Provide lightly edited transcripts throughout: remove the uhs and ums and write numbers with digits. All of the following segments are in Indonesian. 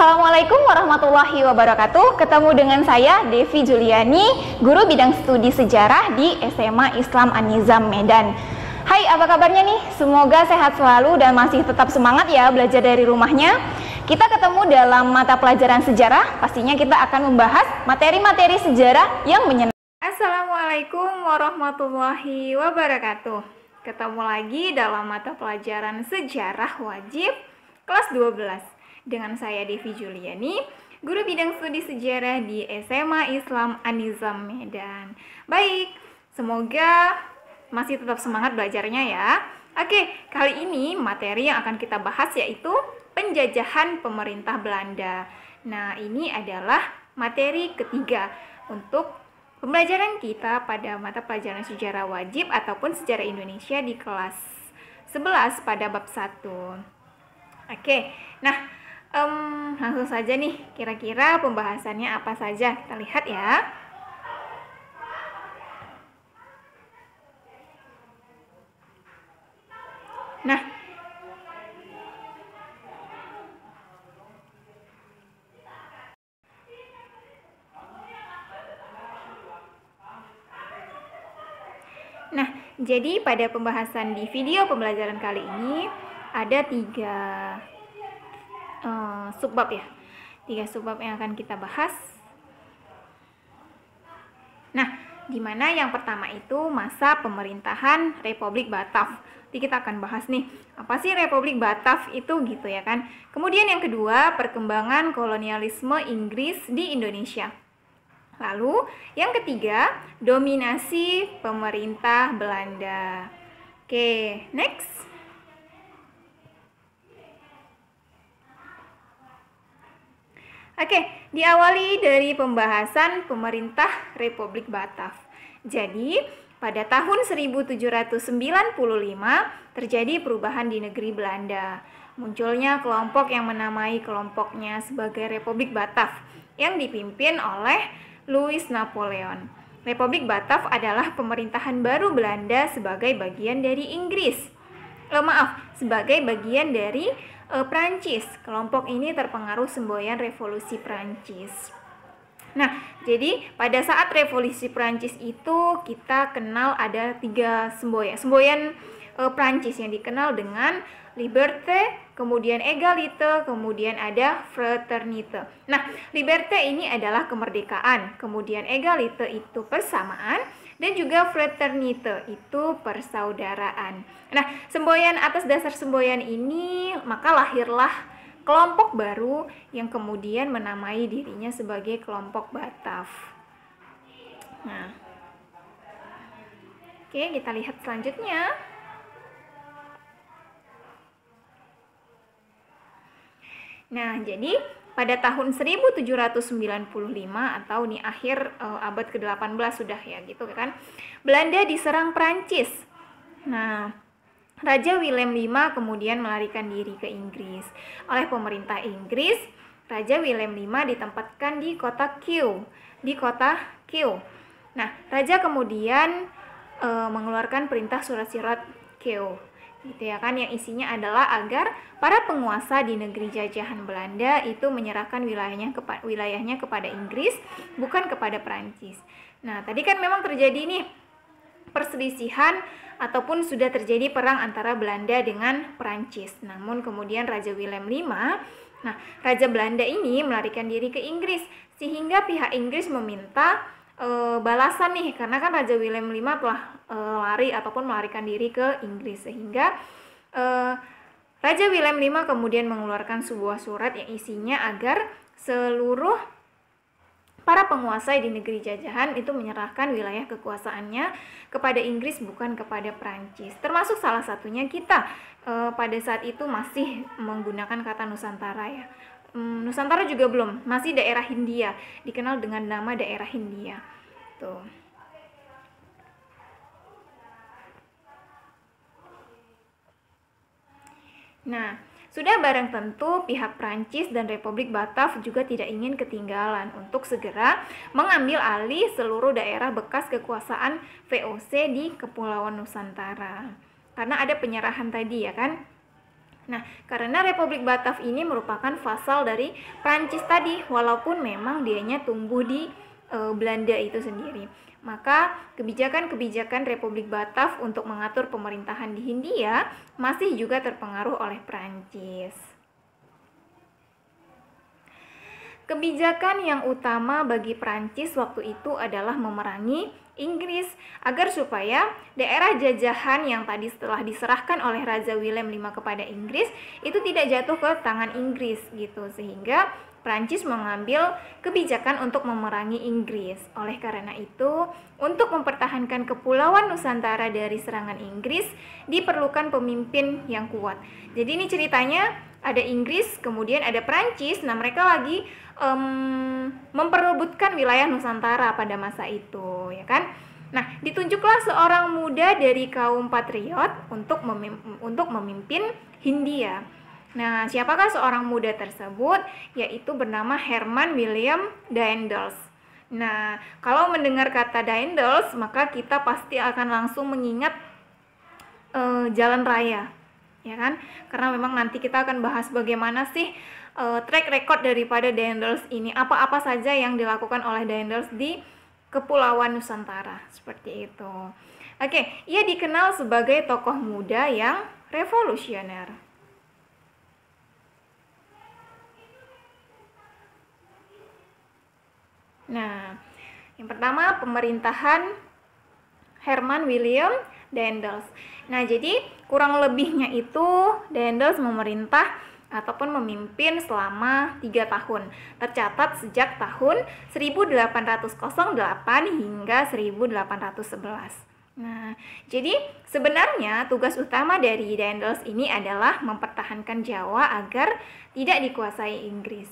Assalamualaikum warahmatullahi wabarakatuh. Ketemu dengan saya Devi Juliani, guru bidang studi sejarah di SMA Islam An-Nizam Medan. Hai, apa kabarnya nih? Semoga sehat selalu dan masih tetap semangat ya belajar dari rumahnya. Kita ketemu dalam mata pelajaran sejarah. Pastinya kita akan membahas materi-materi sejarah yang menyenangkan. Assalamualaikum warahmatullahi wabarakatuh. Ketemu lagi dalam mata pelajaran sejarah wajib kelas 12. Dengan saya Devi Juliani, guru bidang studi sejarah di SMA Islam An-Nizam Medan. Baik, semoga masih tetap semangat belajarnya ya. Oke, kali ini materi yang akan kita bahas yaitu penjajahan pemerintah Belanda. Nah, ini adalah materi ketiga untuk pembelajaran kita pada mata pelajaran sejarah wajib ataupun sejarah Indonesia di kelas 11 pada bab 1. Oke, nah langsung saja nih, kira-kira pembahasannya apa saja? Kita lihat ya. Nah, jadi pada pembahasan di video pembelajaran kali ini ada tiga subbab ya. 3 subbab yang akan kita bahas. Nah, di mana yang pertama itu masa pemerintahan Republik Batav. Jadi kita akan bahas nih, apa sih Republik Batav itu gitu ya kan. Kemudian yang kedua, perkembangan kolonialisme Inggris di Indonesia. Lalu yang ketiga, dominasi pemerintah Belanda. Oke, next. Oke, diawali dari pembahasan pemerintah Republik Batav. Jadi, pada tahun 1795 terjadi perubahan di negeri Belanda. Munculnya kelompok yang menamai kelompoknya sebagai Republik Batav yang dipimpin oleh Louis Napoleon. Republik Batav adalah pemerintahan baru Belanda sebagai bagian dari Inggris. Sebagai bagian dari Prancis. Kelompok ini terpengaruh semboyan revolusi Prancis. Nah, jadi pada saat revolusi Prancis itu kita kenal ada 3 semboyan. Semboyan Prancis yang dikenal dengan liberté, kemudian égalité, kemudian ada fraternité. Nah, liberté ini adalah kemerdekaan, kemudian égalité itu persamaan, dan juga fraternité itu persaudaraan. Nah, semboyan atas dasar semboyan ini maka lahirlah kelompok baru yang kemudian menamai dirinya sebagai kelompok Batav. Nah, oke, kita lihat selanjutnya. Nah, jadi pada tahun 1795 atau nih akhir abad ke-18 sudah ya gitu kan, Belanda diserang Prancis. Nah, Raja Willem V kemudian melarikan diri ke Inggris. Oleh pemerintah Inggris, Raja Willem V ditempatkan di kota Kew. Nah, Raja kemudian mengeluarkan perintah surat-surat Kew, gitu ya kan, yang isinya adalah agar para penguasa di negeri jajahan Belanda itu menyerahkan wilayahnya kepada Inggris, bukan kepada Prancis. Nah, tadi kan memang terjadi nih perselisihan ataupun sudah terjadi perang antara Belanda dengan Prancis. Namun kemudian Raja Willem V, Raja Belanda ini melarikan diri ke Inggris, sehingga pihak Inggris meminta balasan nih, karena kan Raja Willem V telah lari ataupun melarikan diri ke Inggris, sehingga Raja Willem V kemudian mengeluarkan sebuah surat yang isinya agar seluruh para penguasa di negeri jajahan itu menyerahkan wilayah kekuasaannya kepada Inggris, bukan kepada Prancis. Termasuk salah satunya kita pada saat itu masih menggunakan kata Nusantara ya. Nusantara juga belum, masih daerah Hindia, dikenal dengan nama daerah Hindia. Tuh. Nah, sudah barang tentu pihak Prancis dan Republik Batav juga tidak ingin ketinggalan untuk segera mengambil alih seluruh daerah bekas kekuasaan VOC di Kepulauan Nusantara. Karena ada penyerahan tadi ya kan. Nah, karena Republik Batav ini merupakan vasal dari Prancis tadi, walaupun memang dianya tumbuh di Belanda itu sendiri. Maka kebijakan-kebijakan Republik Batav untuk mengatur pemerintahan di Hindia masih juga terpengaruh oleh Prancis. Kebijakan yang utama bagi Prancis waktu itu adalah memerangi Inggris agar supaya daerah jajahan yang tadi setelah diserahkan oleh Raja Willem V kepada Inggris itu tidak jatuh ke tangan Inggris gitu, sehingga Prancis mengambil kebijakan untuk memerangi Inggris. Oleh karena itu, untuk mempertahankan kepulauan Nusantara dari serangan Inggris diperlukan pemimpin yang kuat. Jadi ini ceritanya ada Inggris, kemudian ada Prancis. Nah, mereka lagi memperebutkan wilayah Nusantara pada masa itu, ya kan? Nah, ditunjuklah seorang muda dari kaum patriot untuk memimpin Hindia. Nah, siapakah seorang muda tersebut? Yaitu bernama Herman William Daendels. Nah, kalau mendengar kata Daendels, maka kita pasti akan langsung mengingat jalan raya, ya kan? Karena memang nanti kita akan bahas bagaimana sih track record daripada Daendels ini, apa-apa saja yang dilakukan oleh Daendels di Kepulauan Nusantara, seperti itu. Oke, ia dikenal sebagai tokoh muda yang revolusioner. Nah, yang pertama pemerintahan Herman William Daendels. Nah, jadi kurang lebihnya itu Daendels memerintah ataupun memimpin selama 3 tahun, tercatat sejak tahun 1808 hingga 1811. Nah, jadi sebenarnya tugas utama dari Daendels ini adalah mempertahankan Jawa agar tidak dikuasai Inggris.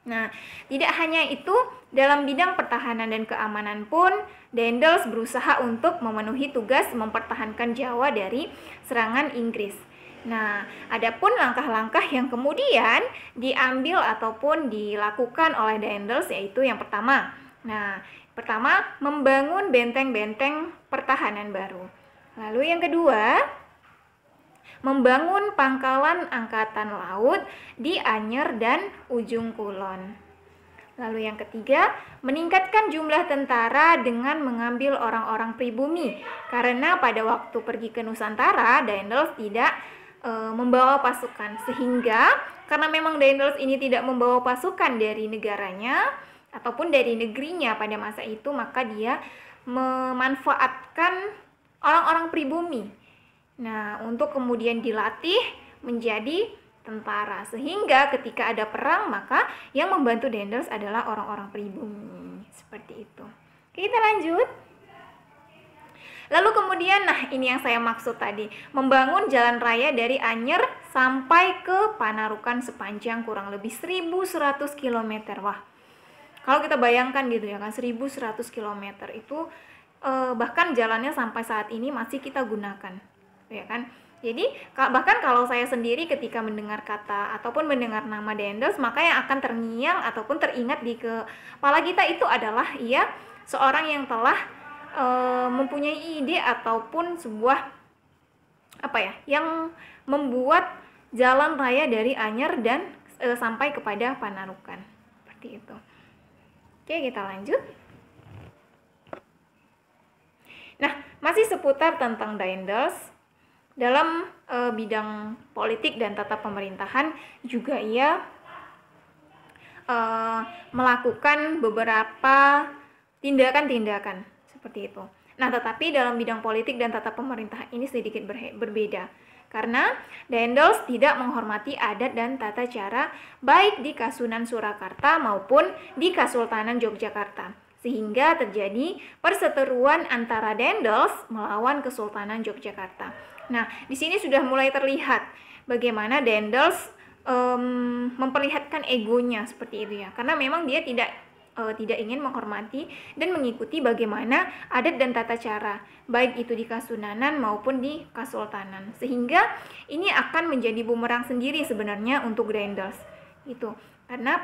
Nah, tidak hanya itu, dalam bidang pertahanan dan keamanan pun Daendels berusaha untuk memenuhi tugas mempertahankan Jawa dari serangan Inggris. Nah, adapun langkah-langkah yang kemudian diambil ataupun dilakukan oleh Daendels yaitu yang pertama. Nah, pertama membangun benteng-benteng pertahanan baru. Lalu yang kedua, membangun pangkalan angkatan laut di Anyer dan Ujung Kulon. Lalu yang ketiga, meningkatkan jumlah tentara dengan mengambil orang-orang pribumi. Karena pada waktu pergi ke Nusantara, Daendels tidak membawa pasukan, sehingga karena memang Daendels ini tidak membawa pasukan dari negaranya ataupun dari negerinya pada masa itu, maka dia memanfaatkan orang-orang pribumi. Nah, untuk kemudian dilatih menjadi tentara, sehingga ketika ada perang maka yang membantu Daendels adalah orang-orang pribumi, seperti itu. Oke, kita lanjut. Lalu kemudian, nah ini yang saya maksud tadi, membangun jalan raya dari Anyer sampai ke Panarukan sepanjang kurang lebih 1100 km. Wah, kalau kita bayangkan gitu ya kan, 1100 km itu bahkan jalannya sampai saat ini masih kita gunakan, ya kan. Jadi bahkan kalau saya sendiri ketika mendengar kata ataupun mendengar nama Daendels, maka yang akan terngiang ataupun teringat di kepala kita itu adalah ia seorang yang telah mempunyai ide ataupun sebuah yang membuat jalan raya dari Anyer dan sampai kepada Panarukan, seperti itu. Oke, kita lanjut. Nah, masih seputar tentang Daendels, dalam bidang politik dan tata pemerintahan juga ia melakukan beberapa tindakan-tindakan seperti itu. Nah, tetapi dalam bidang politik dan tata pemerintahan ini sedikit berbeda. Karena Daendels tidak menghormati adat dan tata cara baik di Kasunan Surakarta maupun di Kasultanan Yogyakarta. Sehingga terjadi perseteruan antara Daendels melawan Kesultanan Yogyakarta. Nah, di sini sudah mulai terlihat bagaimana Daendels memperlihatkan egonya seperti itu ya. Karena memang dia tidak ingin menghormati dan mengikuti bagaimana adat dan tata cara baik itu di Kasunanan maupun di Kasultanan, sehingga ini akan menjadi bumerang sendiri sebenarnya untuk Daendels itu, karena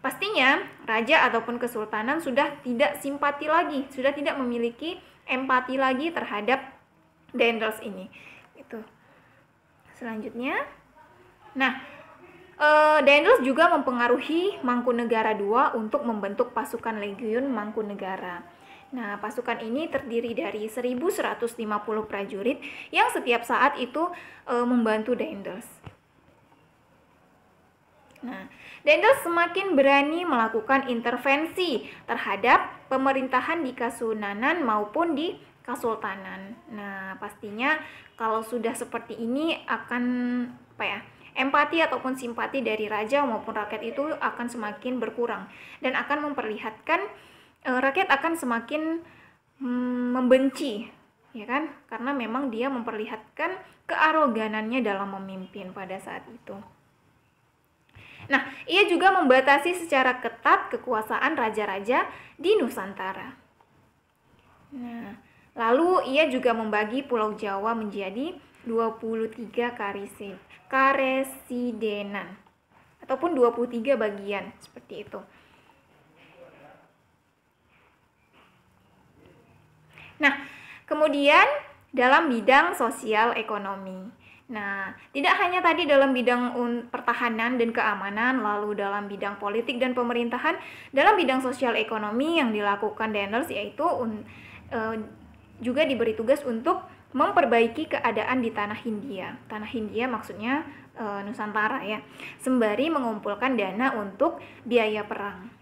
pastinya raja ataupun kesultanan sudah tidak simpati lagi, sudah tidak memiliki empati lagi terhadap Daendels ini itu. Selanjutnya, nah, Daendels juga mempengaruhi Mangkunegara II untuk membentuk pasukan Legiun Mangkunegara. Nah, pasukan ini terdiri dari 1.150 prajurit yang setiap saat itu membantu Daendels. Nah, Daendels semakin berani melakukan intervensi terhadap pemerintahan di Kasunanan maupun di Kasultanan. Nah, pastinya kalau sudah seperti ini akan empati ataupun simpati dari raja maupun rakyat itu akan semakin berkurang dan akan memperlihatkan rakyat akan semakin membenci, ya kan? Karena memang dia memperlihatkan kearoganannya dalam memimpin pada saat itu. Nah, ia juga membatasi secara ketat kekuasaan raja-raja di Nusantara. Nah, lalu ia juga membagi Pulau Jawa menjadi 23 karesidenan ataupun 23 bagian seperti itu. Nah, kemudian dalam bidang sosial ekonomi. Nah, tidak hanya tadi dalam bidang pertahanan dan keamanan, lalu dalam bidang politik dan pemerintahan, dalam bidang sosial ekonomi yang dilakukan Daendels yaitu juga diberi tugas untuk memperbaiki keadaan di tanah Hindia. Tanah Hindia maksudnya Nusantara ya, sembari mengumpulkan dana untuk biaya perang.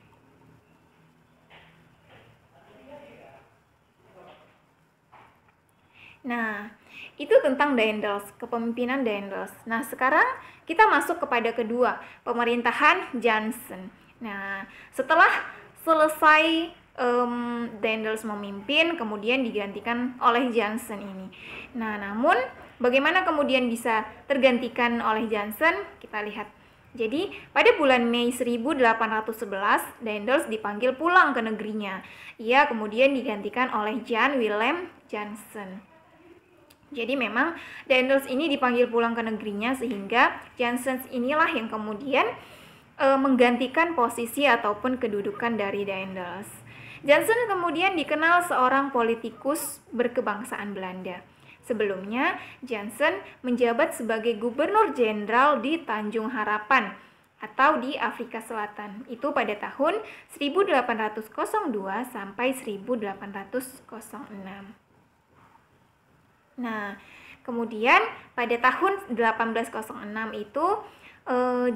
Nah, itu tentang Daendels, kepemimpinan Daendels. Nah, sekarang kita masuk kepada kedua, pemerintahan Jansen. Nah, setelah selesai Daendels memimpin, kemudian digantikan oleh Jansen ini. Nah, namun bagaimana kemudian bisa tergantikan oleh Jansen? Kita lihat. Jadi, pada bulan Mei 1811, Daendels dipanggil pulang ke negerinya. Ia kemudian digantikan oleh Jan Willem Jansen. Jadi memang Daendels ini dipanggil pulang ke negerinya sehingga Jansen inilah yang kemudian menggantikan posisi ataupun kedudukan dari Daendels. Jansen kemudian dikenal seorang politikus berkebangsaan Belanda. Sebelumnya, Jansen menjabat sebagai gubernur jenderal di Tanjung Harapan atau di Afrika Selatan. Itu pada tahun 1802 sampai 1806. Nah, kemudian pada tahun 1806 itu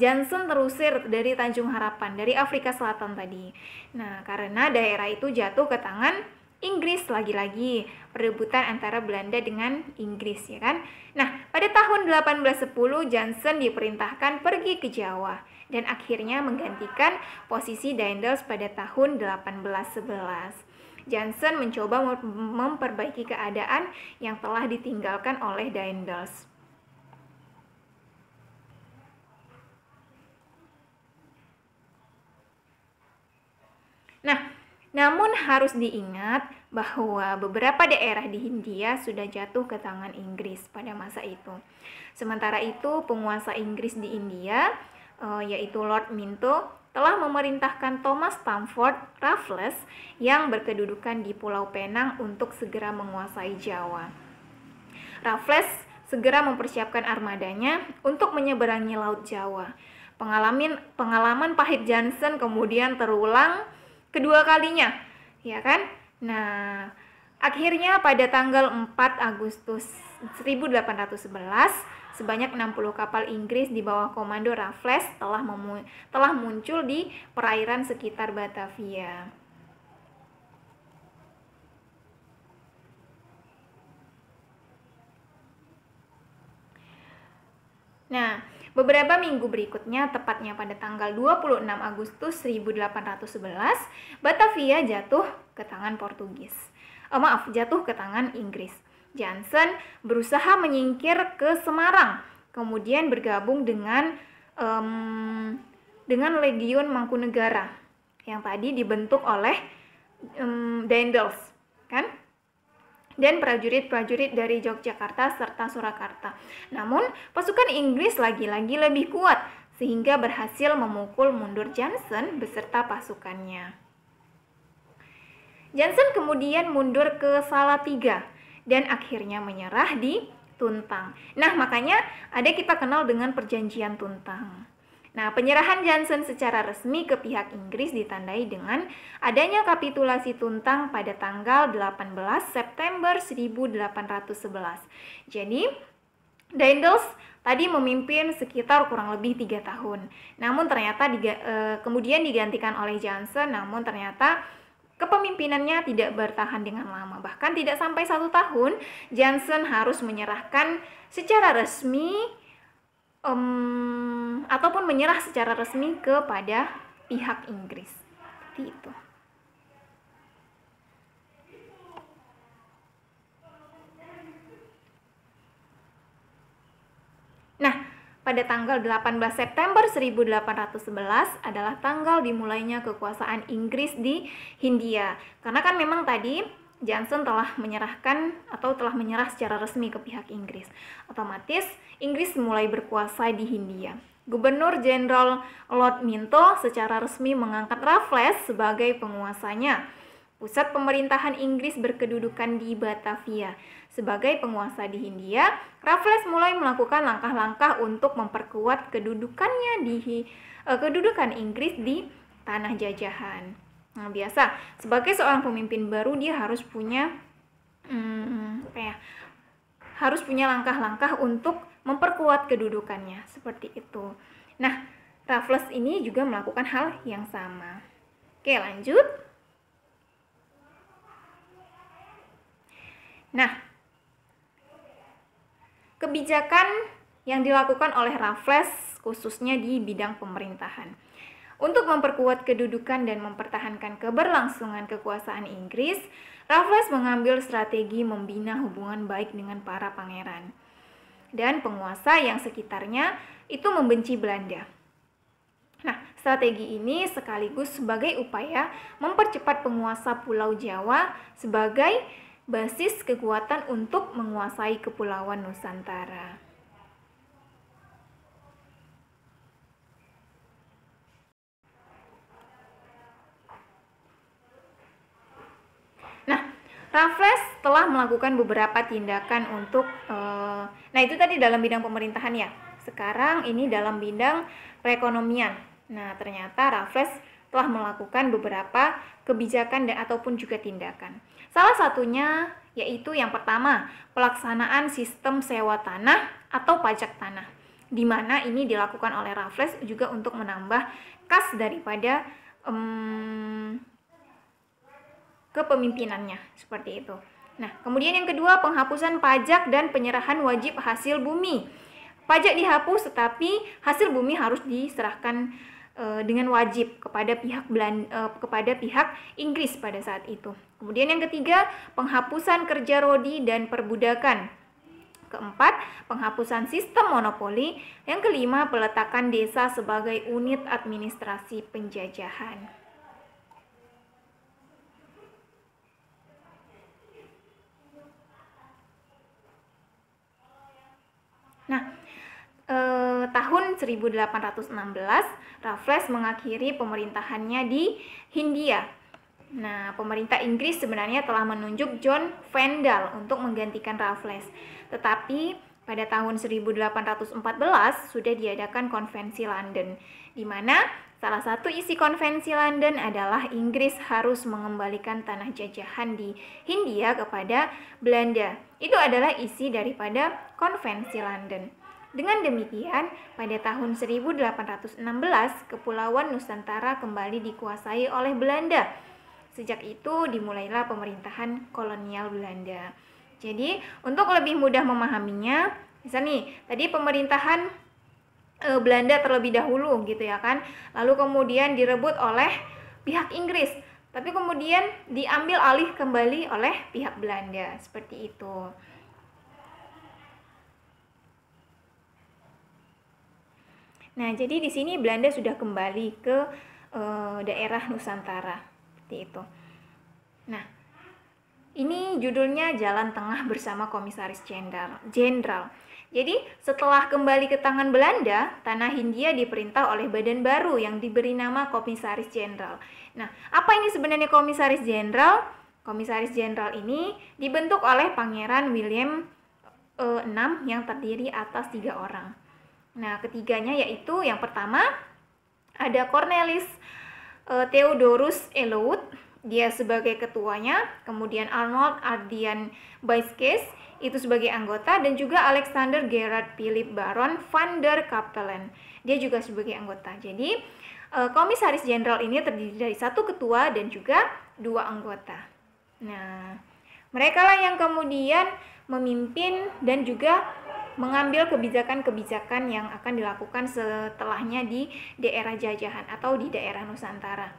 Jansen terusir dari Tanjung Harapan, dari Afrika Selatan tadi. Nah, karena daerah itu jatuh ke tangan Inggris, lagi-lagi perebutan antara Belanda dengan Inggris, ya kan? Nah, pada tahun 1810 Jansen diperintahkan pergi ke Jawa dan akhirnya menggantikan posisi Daendels pada tahun 1811. Jansen mencoba memperbaiki keadaan yang telah ditinggalkan oleh Daendels. Nah, namun harus diingat bahwa beberapa daerah di Hindia sudah jatuh ke tangan Inggris pada masa itu. Sementara itu, penguasa Inggris di India, yaitu Lord Minto, telah memerintahkan Thomas Stamford Raffles yang berkedudukan di Pulau Penang untuk segera menguasai Jawa. Raffles segera mempersiapkan armadanya untuk menyeberangi Laut Jawa. Pengalaman pahit Jansen kemudian terulang kedua kalinya, ya kan? Nah, akhirnya pada tanggal 4 Agustus 1811, sebanyak 60 kapal Inggris di bawah komando Raffles telah muncul di perairan sekitar Batavia. Nah, beberapa minggu berikutnya, tepatnya pada tanggal 26 Agustus 1811, Batavia jatuh ke tangan jatuh ke tangan Inggris. Jansen berusaha menyingkir ke Semarang, kemudian bergabung dengan Legiun Mangkunegara yang tadi dibentuk oleh Daendels, kan? Dan prajurit-prajurit dari Yogyakarta serta Surakarta. Namun, pasukan Inggris lagi-lagi lebih kuat sehingga berhasil memukul mundur Jansen beserta pasukannya. Jansen kemudian mundur ke Salatiga dan akhirnya menyerah di Tuntang. Nah, makanya ada kita kenal dengan Perjanjian Tuntang. Nah, penyerahan Johnson secara resmi ke pihak Inggris ditandai dengan adanya kapitulasi Tuntang pada tanggal 18 September 1811. Jadi, Daendels tadi memimpin sekitar kurang lebih 3 tahun. Namun ternyata kemudian digantikan oleh Johnson, namun ternyata kepemimpinannya tidak bertahan dengan lama. Bahkan tidak sampai 1 tahun, Johnson harus menyerahkan secara resmi ataupun menyerah secara resmi kepada pihak Inggris. Seperti itu. Nah, pada tanggal 18 September 1811 adalah tanggal dimulainya kekuasaan Inggris di Hindia. Karena kan memang tadi Johnson telah menyerah secara resmi ke pihak Inggris. Otomatis Inggris mulai berkuasa di Hindia. Gubernur Jenderal Lord Minto secara resmi mengangkat Raffles sebagai penguasanya. Pusat pemerintahan Inggris berkedudukan di Batavia. Sebagai penguasa di Hindia, Raffles mulai melakukan langkah-langkah untuk memperkuat kedudukan Inggris di tanah jajahan. Nah, biasa sebagai seorang pemimpin baru dia harus punya harus punya langkah-langkah untuk memperkuat kedudukannya, seperti itu. Nah, Raffles ini juga melakukan hal yang sama. Oke, lanjut. Nah, kebijakan yang dilakukan oleh Raffles khususnya di bidang pemerintahan. Untuk memperkuat kedudukan dan mempertahankan keberlangsungan kekuasaan Inggris, Raffles mengambil strategi membina hubungan baik dengan para pangeran dan penguasa yang sekitarnya itu membenci Belanda. Nah, strategi ini sekaligus sebagai upaya mempercepat penguasa Pulau Jawa sebagai basis kekuatan untuk menguasai Kepulauan Nusantara. Nah, Raffles telah melakukan beberapa tindakan untuk nah itu tadi dalam bidang pemerintahan ya. Sekarang ini dalam bidang perekonomian. Nah, ternyata Raffles telah melakukan beberapa kebijakan dan ataupun juga tindakan. Salah satunya yaitu yang pertama, pelaksanaan sistem sewa tanah atau pajak tanah, di mana ini dilakukan oleh Raffles juga untuk menambah kas daripada kepemimpinannya, seperti itu. Nah, kemudian yang kedua, penghapusan pajak dan penyerahan wajib hasil bumi. Pajak dihapus, tetapi hasil bumi harus diserahkan dengan wajib kepada pihak Inggris pada saat itu. Kemudian yang ketiga, penghapusan kerja rodi dan perbudakan. Keempat, penghapusan sistem monopoli. Yang kelima, peletakan desa sebagai unit administrasi penjajahan. Nah, tahun 1816 Raffles mengakhiri pemerintahannya di Hindia. Nah, pemerintah Inggris sebenarnya telah menunjuk John Vandal untuk menggantikan Raffles. Tetapi pada tahun 1814 sudah diadakan konvensi London, di mana salah satu isi konvensi London adalah Inggris harus mengembalikan tanah jajahan di Hindia kepada Belanda. Itu adalah isi daripada konvensi London. Dengan demikian, pada tahun 1816, Kepulauan Nusantara kembali dikuasai oleh Belanda. Sejak itu dimulailah pemerintahan kolonial Belanda. Jadi, untuk lebih mudah memahaminya, misalnya nih, tadi pemerintahan Belanda terlebih dahulu gitu ya kan, lalu kemudian direbut oleh pihak Inggris, tapi kemudian diambil alih kembali oleh pihak Belanda, seperti itu. Nah, jadi di sini Belanda sudah kembali ke daerah Nusantara, seperti itu. Nah, ini judulnya Jalan Tengah bersama Komisaris Jenderal. Jadi, setelah kembali ke tangan Belanda, tanah Hindia diperintah oleh badan baru yang diberi nama Komisaris Jenderal. Nah, apa ini sebenarnya Komisaris Jenderal? Komisaris Jenderal ini dibentuk oleh Pangeran William 6 yang terdiri atas 3 orang. Nah, ketiganya yaitu yang pertama ada Cornelis Theodorus Eloud, dia sebagai ketuanya, kemudian Arnold Ardian Buyscke itu sebagai anggota, dan juga Alexander Gerard Philip Baron van der Capellen, dia juga sebagai anggota. Jadi Komisaris Jenderal ini terdiri dari 1 ketua dan juga 2 anggota. Nah, mereka lah yang kemudian memimpin dan juga mengambil kebijakan-kebijakan yang akan dilakukan setelahnya di daerah jajahan atau di daerah Nusantara.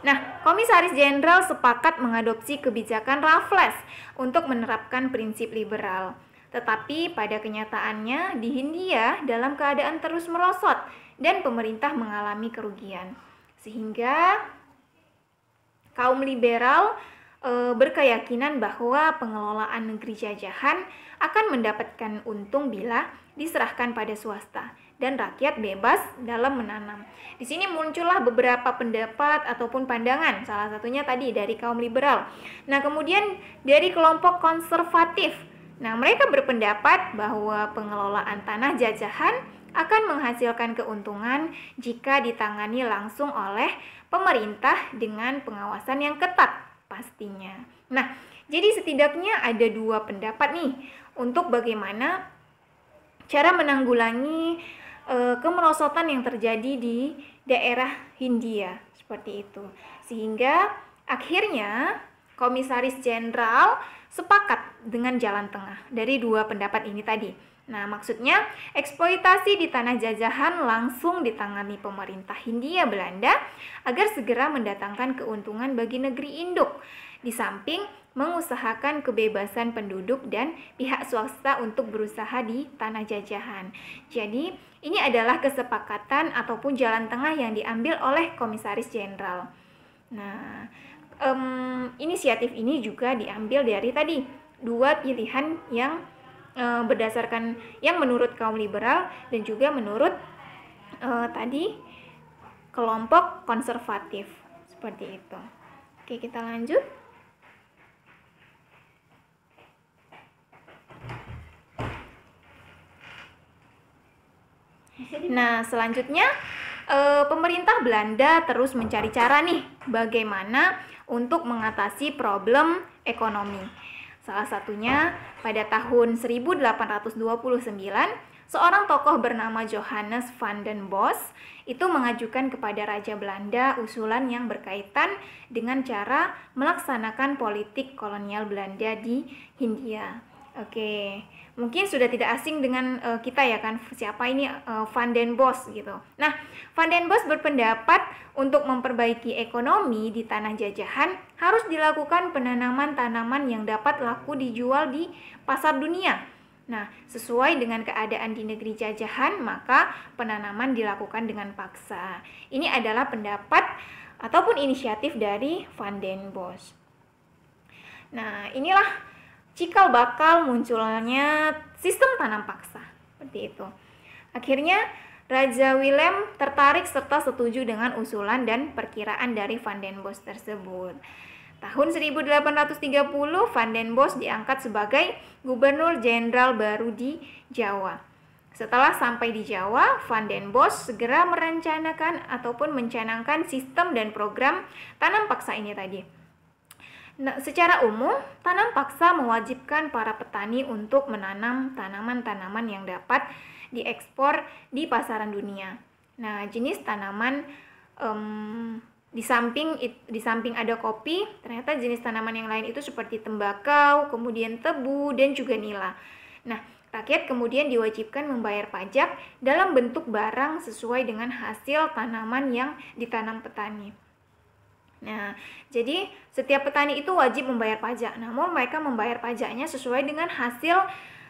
Nah, Komisaris Jenderal sepakat mengadopsi kebijakan Raffles untuk menerapkan prinsip liberal. Tetapi pada kenyataannya di Hindia dalam keadaan terus merosot dan pemerintah mengalami kerugian. Sehingga kaum liberal berkeyakinan bahwa pengelolaan negeri jajahan akan mendapatkan untung bila diserahkan pada swasta dan rakyat bebas dalam menanam. Di sini muncullah beberapa pendapat ataupun pandangan, salah satunya tadi dari kaum liberal. Nah, kemudian dari kelompok konservatif. Nah, mereka berpendapat bahwa pengelolaan tanah jajahan akan menghasilkan keuntungan jika ditangani langsung oleh pemerintah dengan pengawasan yang ketat pastinya. Nah, jadi setidaknya ada 2 pendapat nih untuk bagaimana cara menanggulangi kemerosotan yang terjadi di daerah Hindia seperti itu. Sehingga akhirnya Komisaris Jenderal sepakat dengan jalan tengah dari 2 pendapat ini tadi. Nah, maksudnya eksploitasi di tanah jajahan langsung ditangani pemerintah Hindia Belanda agar segera mendatangkan keuntungan bagi negeri induk, di samping mengusahakan kebebasan penduduk dan pihak swasta untuk berusaha di tanah jajahan. Jadi, ini adalah kesepakatan ataupun jalan tengah yang diambil oleh Komisaris Jenderal. Nah, inisiatif ini juga diambil dari tadi 2 pilihan yang berdasarkan yang menurut kaum liberal dan juga menurut tadi kelompok konservatif seperti itu. Oke, kita lanjut. Nah, selanjutnya pemerintah Belanda terus mencari cara nih bagaimana untuk mengatasi problem ekonomi. Salah satunya pada tahun 1829, seorang tokoh bernama Johannes van den Bos itu mengajukan kepada Raja Belanda usulan yang berkaitan dengan cara melaksanakan politik kolonial Belanda di Hindia. Oke, mungkin sudah tidak asing dengan kita ya kan, siapa ini Van den Bos gitu. Nah, Van den Bos berpendapat untuk memperbaiki ekonomi di tanah jajahan harus dilakukan penanaman tanaman yang dapat laku dijual di pasar dunia. Nah, sesuai dengan keadaan di negeri jajahan, maka penanaman dilakukan dengan paksa. Ini adalah pendapat ataupun inisiatif dari Van den Bos. Nah, inilah cikal bakal munculnya sistem tanam paksa, seperti itu. Akhirnya Raja Willem tertarik serta setuju dengan usulan dan perkiraan dari Van den Bos tersebut. Tahun 1830, Van den Bos diangkat sebagai Gubernur Jenderal baru di Jawa. Setelah sampai di Jawa, Van den Bos segera merencanakan ataupun mencanangkan sistem dan program tanam paksa ini tadi. Nah, secara umum, tanam paksa mewajibkan para petani untuk menanam tanaman-tanaman yang dapat diekspor di pasaran dunia. Nah, jenis tanaman di samping ada kopi, ternyata jenis tanaman yang lain itu seperti tembakau, kemudian tebu, dan juga nila. Nah, rakyat kemudian diwajibkan membayar pajak dalam bentuk barang sesuai dengan hasil tanaman yang ditanam petani. Nah, jadi setiap petani itu wajib membayar pajak, namun mereka membayar pajaknya sesuai dengan hasil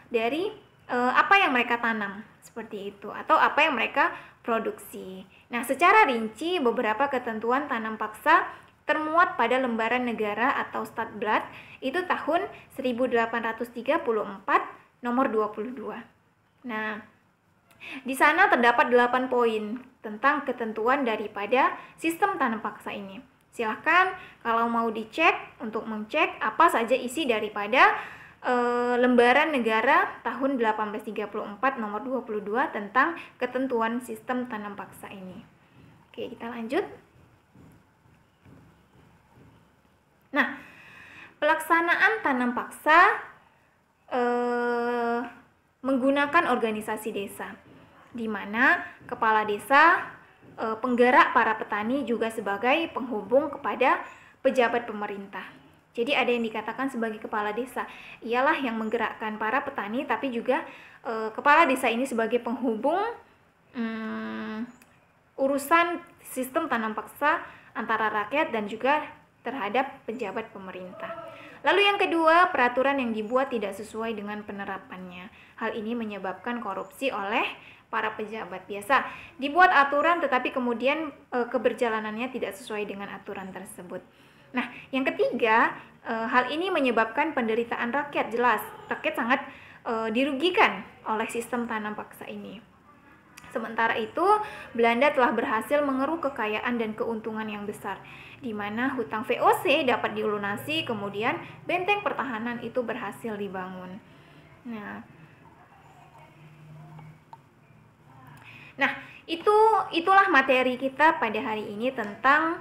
dari apa yang mereka tanam, seperti itu, atau apa yang mereka produksi. Nah, secara rinci beberapa ketentuan tanam paksa termuat pada lembaran negara atau Stadblad itu tahun 1834 nomor 22. Nah, di sana terdapat 8 poin tentang ketentuan daripada sistem tanam paksa ini. Silahkan kalau mau dicek untuk mengcek apa saja isi daripada Lembaran Negara tahun 1834 nomor 22 tentang ketentuan sistem tanam paksa ini. Oke, kita lanjut. Nah, pelaksanaan tanam paksa menggunakan organisasi desa, di mana kepala desa, penggerak para petani juga sebagai penghubung kepada pejabat pemerintah. Jadi ada yang dikatakan sebagai kepala desa, ialah yang menggerakkan para petani, tapi juga kepala desa ini sebagai penghubung urusan sistem tanam paksa antara rakyat dan juga terhadap pejabat pemerintah. Lalu yang kedua, peraturan yang dibuat tidak sesuai dengan penerapannya. Hal ini menyebabkan korupsi oleh para pejabat. Biasa dibuat aturan tetapi kemudian keberjalanannya tidak sesuai dengan aturan tersebut. Nah, yang ketiga, hal ini menyebabkan penderitaan rakyat. Jelas, rakyat sangat dirugikan oleh sistem tanam paksa ini. Sementara itu, Belanda telah berhasil mengeruk kekayaan dan keuntungan yang besar, di mana hutang VOC dapat dilunasi, kemudian benteng pertahanan itu berhasil dibangun. Nah, itulah materi kita pada hari ini tentang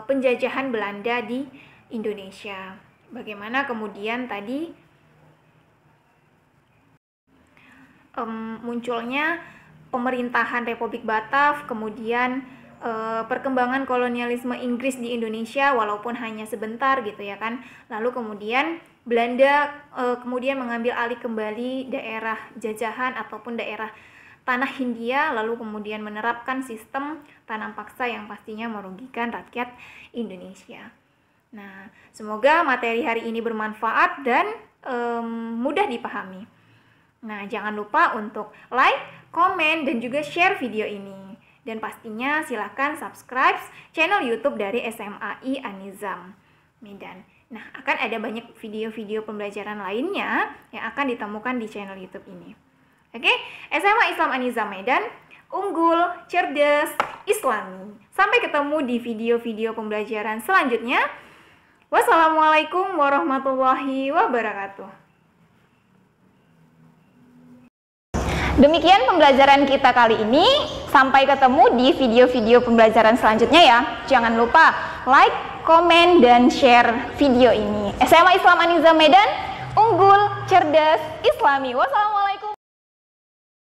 penjajahan Belanda di Indonesia. Bagaimana kemudian tadi munculnya pemerintahan Republik Batav, kemudian perkembangan kolonialisme Inggris di Indonesia walaupun hanya sebentar gitu ya kan. Lalu kemudian Belanda kemudian mengambil alih kembali daerah jajahan ataupun daerah tanah Hindia, lalu kemudian menerapkan sistem tanam paksa yang pastinya merugikan rakyat Indonesia. Nah, semoga materi hari ini bermanfaat dan mudah dipahami. Nah, jangan lupa untuk like, komen, dan juga share video ini. Dan pastinya silahkan subscribe channel YouTube dari SMAI An-Nizam Medan. Nah, akan ada banyak video-video pembelajaran lainnya yang akan ditemukan di channel YouTube ini. Oke, SMA Islam An-Nizam Medan, unggul, cerdas, Islami. Sampai ketemu di video-video pembelajaran selanjutnya. Wassalamualaikum warahmatullahi wabarakatuh. Demikian pembelajaran kita kali ini. Sampai ketemu di video-video pembelajaran selanjutnya ya. Jangan lupa like, komen, dan share video ini. SMA Islam An-Nizam Medan, unggul, cerdas, Islami. Wassalamualaikum.